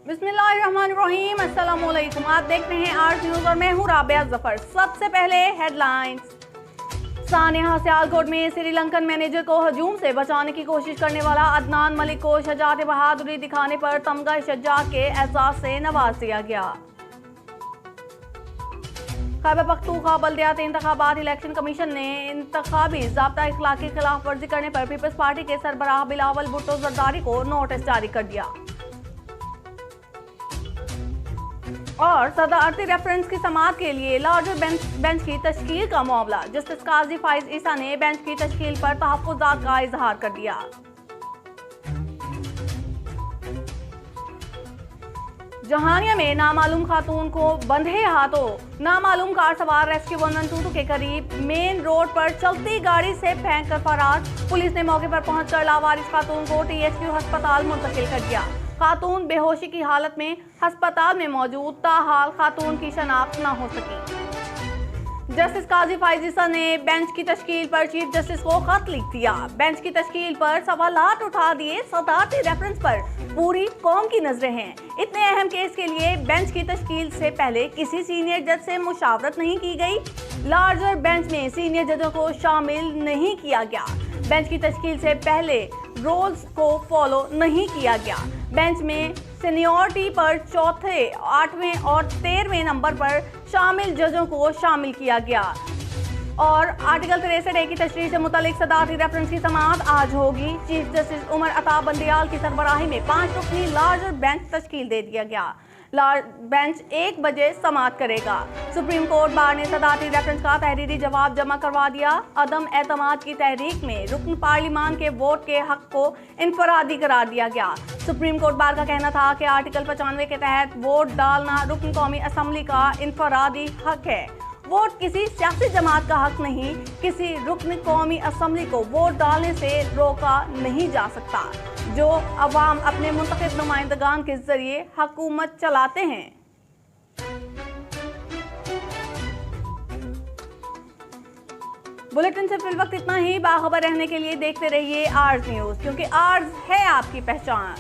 बिस्मिल्लाहिर्रहमानिर्रहीम, अस्सलामुअलैकुम। आप देख रहे हैं आर्ट न्यूज और मैं हूं राबिया जफर। सबसे पहले हेडलाइंस। सानिया सियालकोट में श्रीलंकन मैनेजर को हजूम से बचाने की कोशिश करने वाला अदनान मलिक को शजाअत बहादुरी दिखाने पर तमगा शज्जा के एजाज से नवाज दिया गया। खैबर पख्तूनख्वा बल्दियाती इंतखाबात इलेक्शन कमीशन ने इंतखाबी ज़ाब्ता इखलाक की खिलाफ वर्जी करने पर पीपल्स पार्टी के सरबराह बिलावल भुट्टो जरदारी को नोटिस जारी कर दिया। और सदारती रेफरेंस की समाअत के लिए लार्जर बेंच की तश्कील का मामला। जस्टिस काजी फाइज ईसा ने बेंच की तश्कील पर तहफ्फुज़ात का इजहार कर दिया। जहानिया में नामालूम खातून को बंधे हाथों नामालूम कार सवार रेस्क्यू 112 के करीब मेन रोड पर चलती गाड़ी से फेंक कर फरार। पुलिस ने मौके पर पहुंचकर लावारिस खातून को THQ अस्पताल मुंतकिल कर दिया। खातून बेहोशी की हालत में अस्पताल में मौजूद, ताहाल खातून की शनाख्त न हो सकी। जस्टिस काजी फाइज ईसा ने बेंच की तश्कील पर चीफ जस्टिस को खत लिख दिया। बेंच की तश्कील पर सवालात उठा दिए। सदारती रेफरेंस पर पूरी कौम की नजरें हैं। इतने अहम केस के लिए बेंच की तश्कील से पहले किसी सीनियर जज से मुशावरत नहीं की गई। लार्जर बेंच में सीनियर जजों को शामिल नहीं किया गया। बेंच की तश्कील से पहले रूल्स को फॉलो नहीं किया गया। बेंच में सीनियरिटी पर चौथे, 8वें और 13वें नंबर पर शामिल जजों को शामिल किया गया। और आर्टिकल 63A की तशरीह से मुतालिक सदारती रेफरेंस की समाअत आज होगी। चीफ जस्टिस उमर अता बंदियाल की सरबराही में 5 रुकनी लार्जर बेंच तश्कील दे दिया गया। बेंच 1 बजे समाअत करेगा। सुप्रीम कोर्ट बार ने सदारती रेफरेंस का तहरीरी जवाब जमा करवा दिया। अदम एतमाद की तहरीक में रुकन पार्लिमान के वोट के हक को इनफरादी करार दिया गया। सुप्रीम कोर्ट बार का कहना था कि आर्टिकल 95 के तहत वोट डालना रुकन कौमी असम्बली का इनफरादी हक है। वोट किसी सियासी जमात का हक नहीं। किसी रुकन कौमी असम्बली को वोट डालने से रोका नहीं जा सकता। जो अवाम अपने मुंतखब नुमाइंदगान के जरिए हुकूमत चलाते हैं। बुलेटिन से फिल वक्त इतना ही। बाखबर रहने के लिए देखते रहिए आर्ज न्यूज, क्योंकि आर्ज है आपकी पहचान।